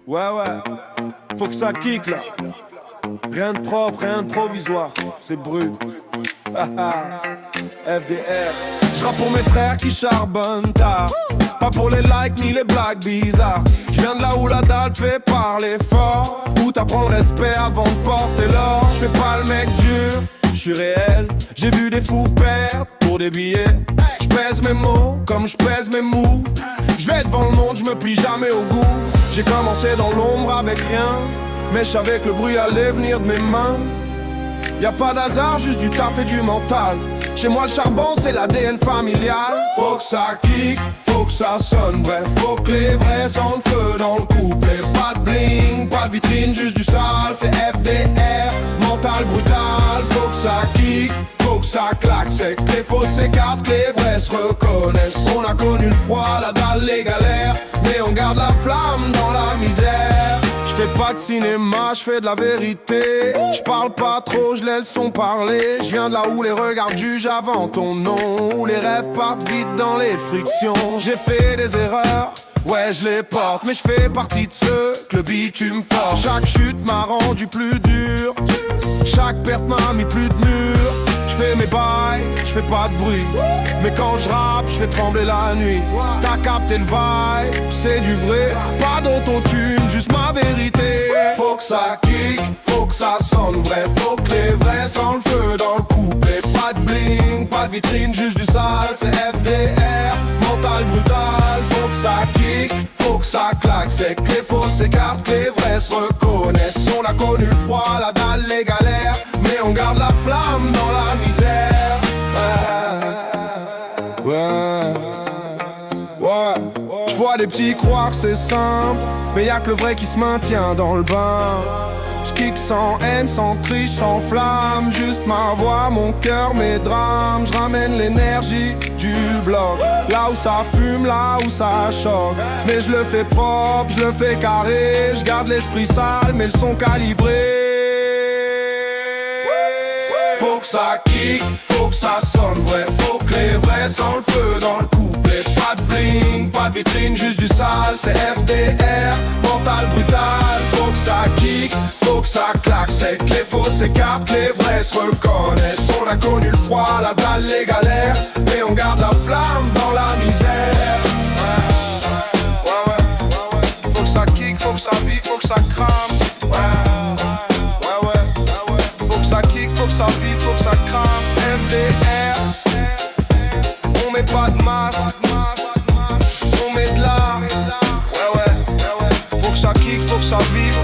Ouais, faut que ça kick là. Rien de propre, rien de provisoire, c'est brut. FDR. J'rappe pour mes frères qui charbonnent tard. Pas pour les likes ni les blagues bizarres. J'viens de là où la dalle te fait parler fort, où t'apprends le respect avant de porter l'or. J'fais pas le mec dur, j'suis réel. J'ai vu des fous perdre pour des billets. J'pèse mes mots comme j'pèse mes moves. J'vais devant le monde, j'me plie jamais au goût. J'ai commencé dans l'ombre avec rien, mais j'savais que le bruit allait venir de mes mains. Y'a pas d'hasard, juste du taf et du mental. Chez moi le charbon c'est l'ADN familial. Faut que ça kick, faut que ça sonne vrai. Faut que les vrais sentent feu dans le couplet. Pas de bling, pas de vitrine, juste du sale. C'est FDR, mental brutal. Faut que ça kick, faut que ça claque. C'est que les faux s'écartent, que les vrais se reconnaissent. On a connu le froid, la dalle, les galères, mais on garde la flamme dans la misère. J'fais pas de cinéma, j'fais de la vérité. J'parle pas trop, j'laisse le son parler. J'viens de là où les regards jugent avant ton nom, où les rêves partent vite dans les frictions. J'ai fait des erreurs, ouais je les porte, mais j'fais partie de ceux que le bitume force. Chaque chute m'a rendu plus dur, chaque perte m'a mis plus de murs. J'fais mes bails, j'fais pas de bruit, mais quand j'rappe, j'fais trembler la nuit. T'as capté le vibe, c'est du vrai, pas d'autotune, juste ma vérité. Faut que ça kick, faut que ça sonne vrai, faut que les vrais sentent le feu dans le couplet. Pas de bling, pas de vitrine, juste du sale, c'est FDR, mental brutal. Faut que ça kick, faut que ça claque, c'est que les faux s'écartent, que les vrais se reconnaissent. On a connu le froid, la dalle, les galères, mais on garde la flamme dans la misère. Je vois des petits croire que c'est simple, mais y'a que le vrai qui se maintient dans le bain. J'kick sans haine, sans triche, sans flamme. Juste ma voix, mon cœur, mes drames. J'ramène l'énergie du bloc, là où ça fume, là où ça choque. Mais je le fais propre, je le fais carré. J'garde l'esprit sale, mais le son calibré. Faut que ça kick, faut que ça sonne vrai. Faut que les vrais sentent le feu dans le couplet. Pas de bling, pas de vitrine, juste du sale. C'est FDR, mental brutal. Faut que ça kick, faut que ça claque. C'est que les faux s'écartent, que les vrais se reconnaissent. On a connu le froid, la dalle, les galères, mais on garde la flamme dans la misère. Faut que ça kick, faut que ça vive, faut que ça crame. Faut que ça kick, faut que ça vive, faut que ça crame. FDR, on met pas de masque, on met de l'art. Faut que ça kick, faut que ça vive.